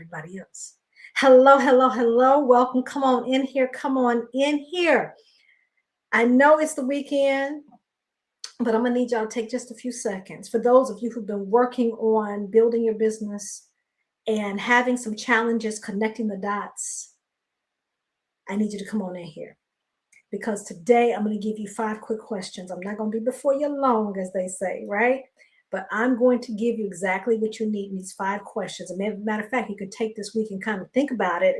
everybody else. Hello, hello, hello. Welcome. Come on in here. Come on in here. I know it's the weekend, but I'm going to need y'all to take just a few seconds. For those of you who've been working on building your business and having some challenges connecting the dots, I need you to come on in here because today I'm going to give you 5 quick questions. I'm not going to be before you long, as they say, right? But I'm going to give you exactly what you need in these 5 questions. As a matter of fact, you could take this week and kind of think about it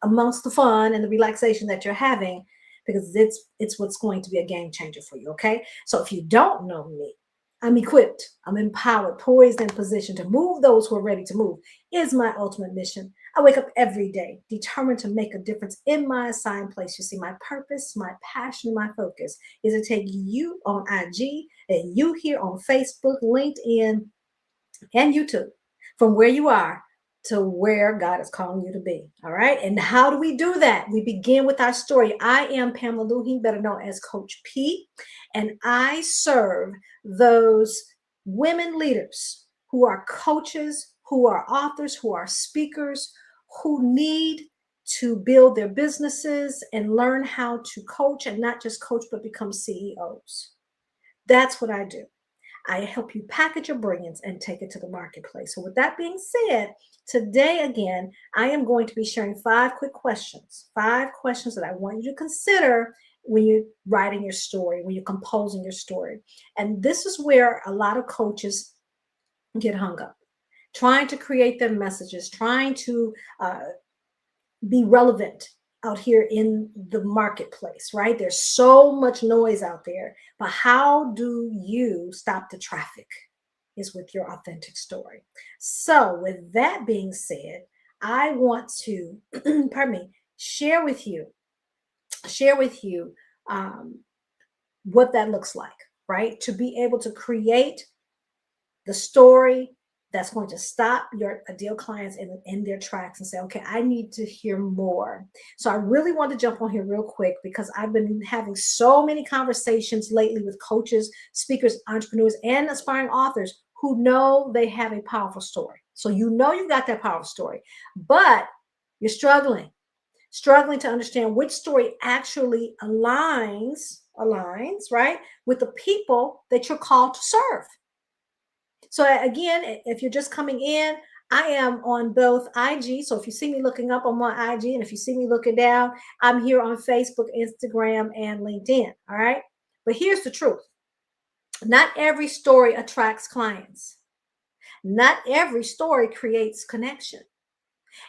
amongst the fun and the relaxation that you're having, because it's what's going to be a game changer for you, okay? So if you don't know me, I'm equipped, I'm empowered, poised, and positioned to move those who are ready to move is my ultimate mission. I wake up every day determined to make a difference in my assigned place. You see, my purpose, my passion, my focus is to take you on IG and you here on Facebook, LinkedIn, and YouTube from where you are to where God is calling you to be. All right. And how do we do that? We begin with our story. I am Pamela Lue-Hing, better known as Coach P, and I serve those women leaders who are coaches, who are authors, who are speakers, who need to build their businesses and learn how to coach, and not just coach, but become CEOs. That's what I do. I help you package your brilliance and take it to the marketplace. So with that being said, today again, I am going to be sharing 5 quick questions, 5 questions that I want you to consider when you're writing your story, when you're composing your story. And this is where a lot of coaches get hung up, trying to create their messages, trying to be relevant out here in the marketplace, right? There's so much noise out there, but how do you stop the traffic is with your authentic story. So with that being said, I want to, pardon me, share with you what that looks like, right? To be able to create the story that's going to stop your ideal clients in their tracks and say, okay, I need to hear more. So I really want to jump on here real quick because I've been having so many conversations lately with coaches, speakers, entrepreneurs, and aspiring authors who know they have a powerful story. So you know you've got that powerful story, but you're struggling to understand which story actually aligns, right, with the people that you're called to serve. So again, if you're just coming in, I am on both IG. So if you see me looking up, I'm on IG. And if you see me looking down, I'm here on Facebook, Instagram, and LinkedIn. All right. But here's the truth. Not every story attracts clients. Not every story creates connection.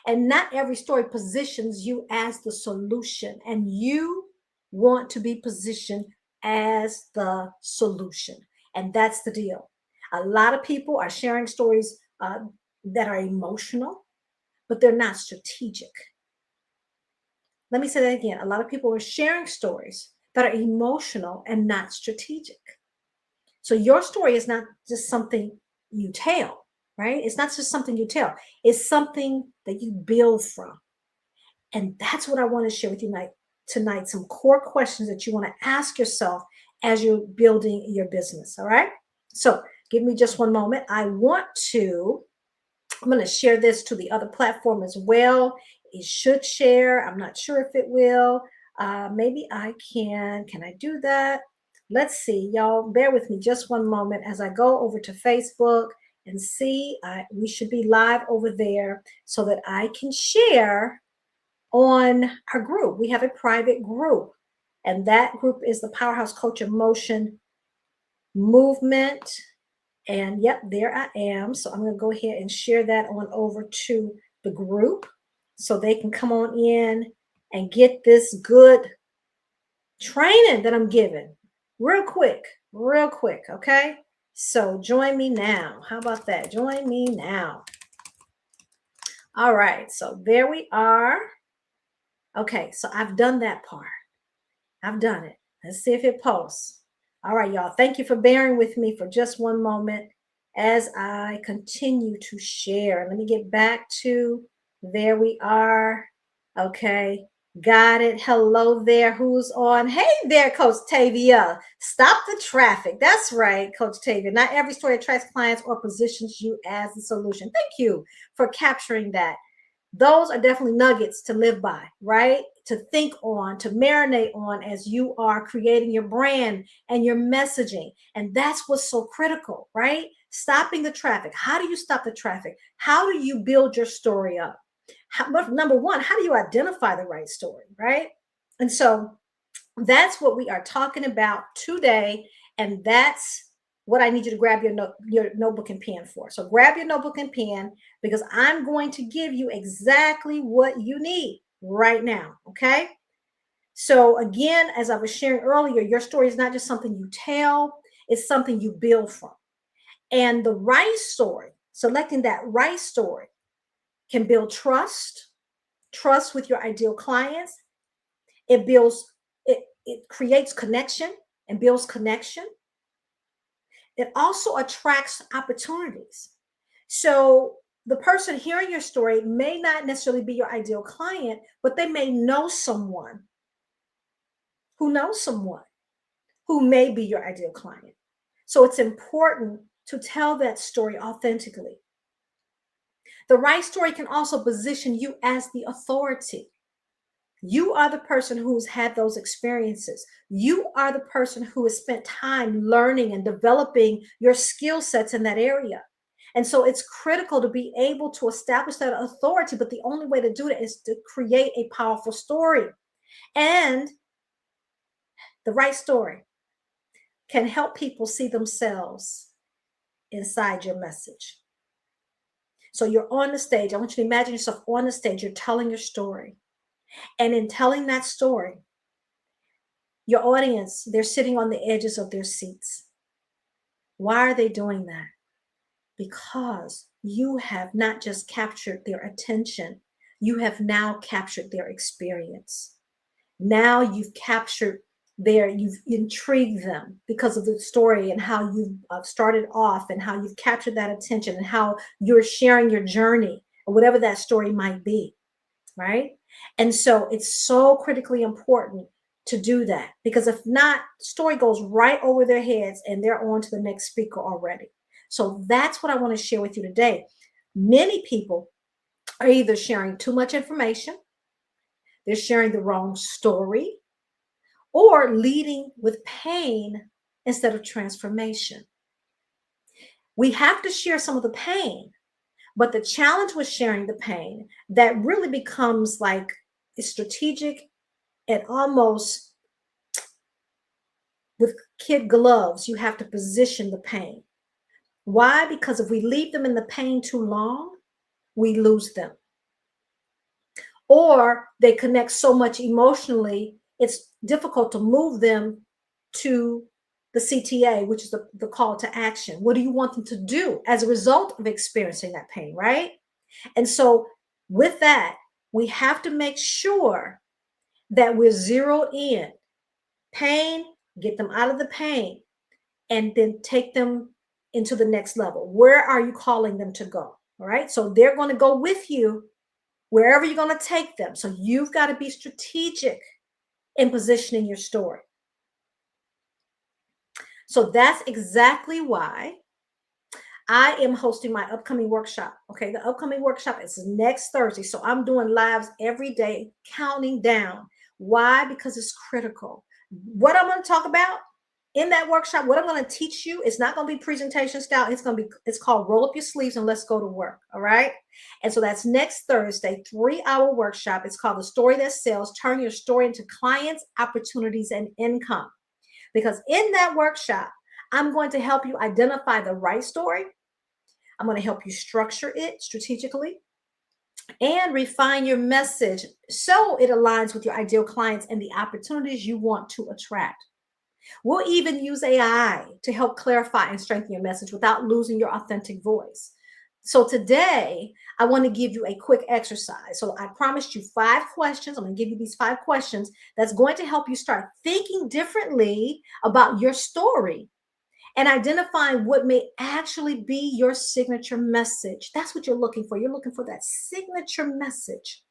And not every story positions you as the solution. And you want to be positioned as the solution. And that's the deal. A lot of people are sharing stories that are emotional, but they're not strategic. Let me say that again. A lot of people are sharing stories that are emotional and not strategic. So your story is not just something you tell, right? It's not just something you tell. It's something that you build from. And that's what I want to share with you tonight, some core questions that you want to ask yourself as you're building your business, all right? So give me just one moment. I'm going to share this to the other platform as well. It should share. I'm not sure if it will. Maybe I can. Can I do that? Let's see. Y'all bear with me just one moment as I go over to Facebook and see. We should be live over there so that I can share on our group. We have a private group, and that group is the Powerhouse Coach Emotion Movement. And yep, there I am. So I'm going to go ahead and share that on over to the group so they can come on in and get this good training that I'm giving real quick. Okay. So join me now. How about that? Join me now. All right. So there we are. Okay. So I've done that part. I've done it. Let's see if it posts. All right, y'all. Thank you for bearing with me for just one moment as I continue to share. Let me get back to, there we are. Okay, got it. Hello there. Who's on? Hey there, Coach Tavia. Stop the traffic. That's right, Coach Tavia. Not every story attracts clients or positions you as the solution. Thank you for capturing that. Those are definitely nuggets to live by, right? To think on, to marinate on as you are creating your brand and your messaging. And that's what's so critical, right? Stopping the traffic. How do you stop the traffic? How do you build your story up? Number one, how do you identify the right story, right? And so that's what we are talking about today. And that's what I need you to grab your notebook and pen for. So grab your notebook and pen because I'm going to give you exactly what you need right now. Okay. So again, as I was sharing earlier, your story is not just something you tell, it's something you build from. And the right story, selecting that right story, can build trust with your ideal clients. It builds, it creates connection and builds connection. It also attracts opportunities. So the person hearing your story may not necessarily be your ideal client, but they may know someone who knows someone who may be your ideal client. So it's important to tell that story authentically. The right story can also position you as the authority. You are the person who's had those experiences. You are the person who has spent time learning and developing your skill sets in that area. And so it's critical to be able to establish that authority. But the only way to do it is to create a powerful story. And the right story can help people see themselves inside your message. So you're on the stage. I want you to imagine yourself on the stage. You're telling your story. And in telling that story, your audience, they're sitting on the edges of their seats. Why are they doing that? Because you have not just captured their attention, you have now captured their experience. Now you've captured you've intrigued them because of the story and how you've started off and how you've captured that attention and how you're sharing your journey or whatever that story might be, right? And so it's so critically important to do that because if not, story goes right over their heads and they're on to the next speaker already. So that's what I want to share with you today. Many people are either sharing too much information, they're sharing the wrong story, or leading with pain instead of transformation. We have to share some of the pain, but the challenge with sharing the pain that really becomes like strategic and almost with kid gloves, you have to position the pain. Why? Because if we leave them in the pain too long, we lose them. Or they connect so much emotionally, it's difficult to move them to the CTA, which is the call to action. What do you want them to do as a result of experiencing that pain, right? And so with that, we have to make sure that we're zeroed in. Pain, get them out of the pain, and then take them into the next level. Where are you calling them to go? All right. So they're going to go with you wherever you're going to take them. So you've got to be strategic in positioning your story. So that's exactly why I am hosting my upcoming workshop. Okay. The upcoming workshop is next Thursday. So I'm doing lives every day, counting down. Why? Because it's critical. What I'm going to talk about in that workshop, what I'm going to teach you, it's not going to be presentation style. It's called roll up your sleeves and let's go to work. All right. And so that's next Thursday, 3-hour workshop. It's called The Story That Sells, Turn Your Story into Clients, Opportunities, and Income. Because in that workshop, I'm going to help you identify the right story. I'm going to help you structure it strategically and refine your message so it aligns with your ideal clients and the opportunities you want to attract. We'll even use AI to help clarify and strengthen your message without losing your authentic voice. So today, I want to give you a quick exercise. So I promised you 5 questions. I'm going to give you these 5 questions that's going to help you start thinking differently about your story and identifying what may actually be your signature message. That's what you're looking for. You're looking for that signature message.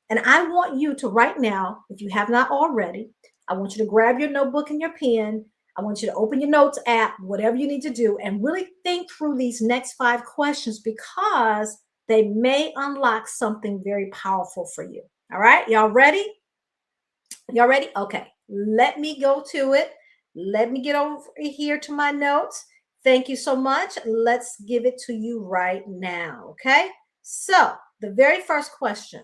And I want you to right now, if you have not already, I want you to grab your notebook and your pen. I want you to open your notes app, whatever you need to do, and really think through these next 5 questions because They may unlock something very powerful for you. All right, y'all ready? Y'all ready? Okay, let me go to it. Let me get over here to my notes. Thank you so much. Let's give it to you right now. Okay, so the very first question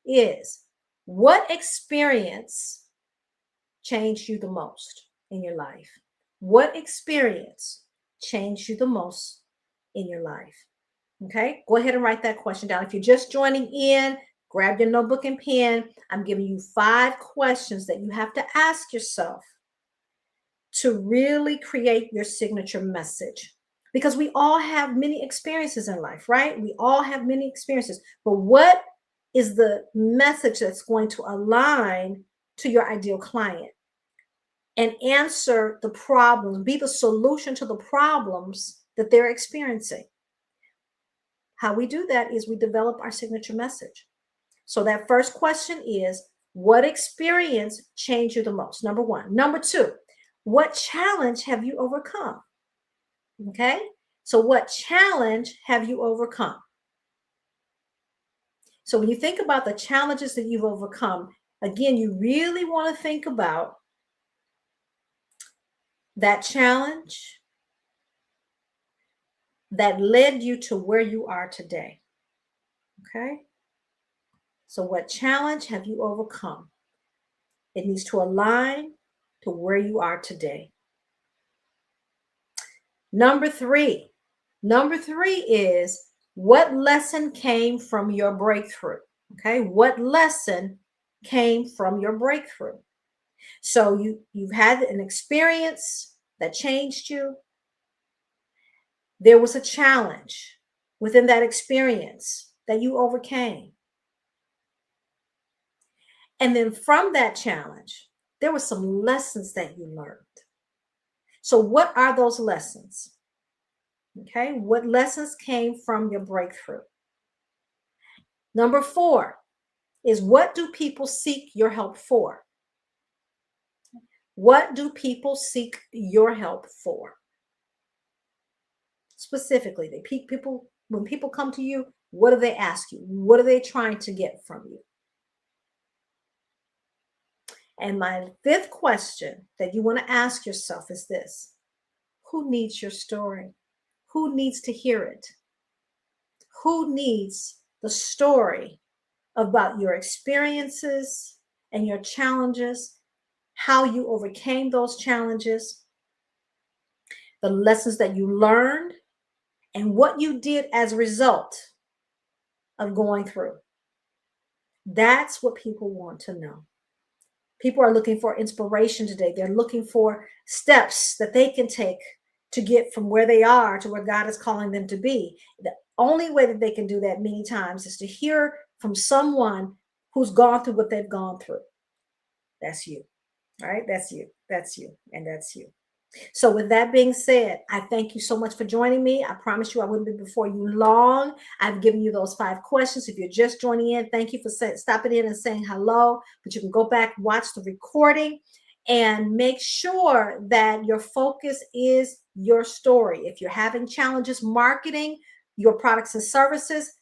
is, what experience changed you the most in your life? What experience changed you the most in your life? Okay, go ahead and write that question down. If you're just joining in, grab your notebook and pen. I'm giving you 5 questions that you have to ask yourself to really create your signature message. Because we all have many experiences in life, right? We all have many experiences. But what is the message that's going to align to your ideal client and answer the problems, be the solution to the problems that they're experiencing? How we do that is we develop our signature message. So that first question is, what experience changed you the most? Number 1. Number 2, what challenge have you overcome? Okay. So what challenge have you overcome? So when you think about the challenges that you've overcome, again, you really want to think about that challenge that led you to where you are today. Okay. So what challenge have you overcome? It needs to align to where you are today. Number 3 is, what lesson came from your breakthrough? Okay, what lesson came from your breakthrough? So you've had an experience that changed you. There was a challenge within that experience that you overcame. And then from that challenge, there were some lessons that you learned. So what are those lessons? Okay, what lessons came from your breakthrough? Number 4 is, what do people seek your help for? What do people seek your help for? Specifically, when people come to you, what do they ask you? What are they trying to get from you? And my 5th question that you want to ask yourself is this: who needs your story? Who needs to hear it? Who needs the story about your experiences and your challenges, how you overcame those challenges, the lessons that you learned, and what you did as a result of going through? That's what people want to know. People are looking for inspiration today. They're looking for steps that they can take to get from where they are to where God is calling them to be. The only way that they can do that many times is to hear from someone who's gone through what they've gone through. That's you. All right? That's you. That's you. And that's you. So with that being said, I thank you so much for joining me. I promise you I wouldn't be before you long. I've given you those 5 questions. If you're just joining in, thank you for stopping in and saying hello. But you can go back, watch the recording, and make sure that your focus is your story. If you're having challenges marketing your products and services,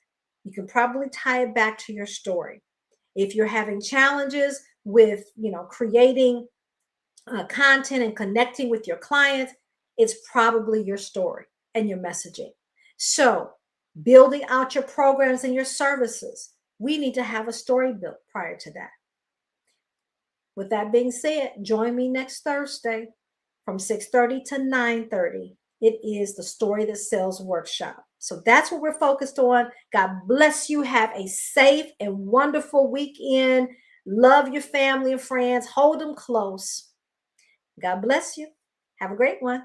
you can probably tie it back to your story. If you're having challenges with, creating content and connecting with your clients, it's probably your story and your messaging. So building out your programs and your services, we need to have a story built prior to that. With that being said, join me next Thursday from 6:30 to 9:30. It is the Story That Sells workshop. So that's what we're focused on. God bless you. Have a safe and wonderful weekend. Love your family and friends. Hold them close. God bless you. Have a great one.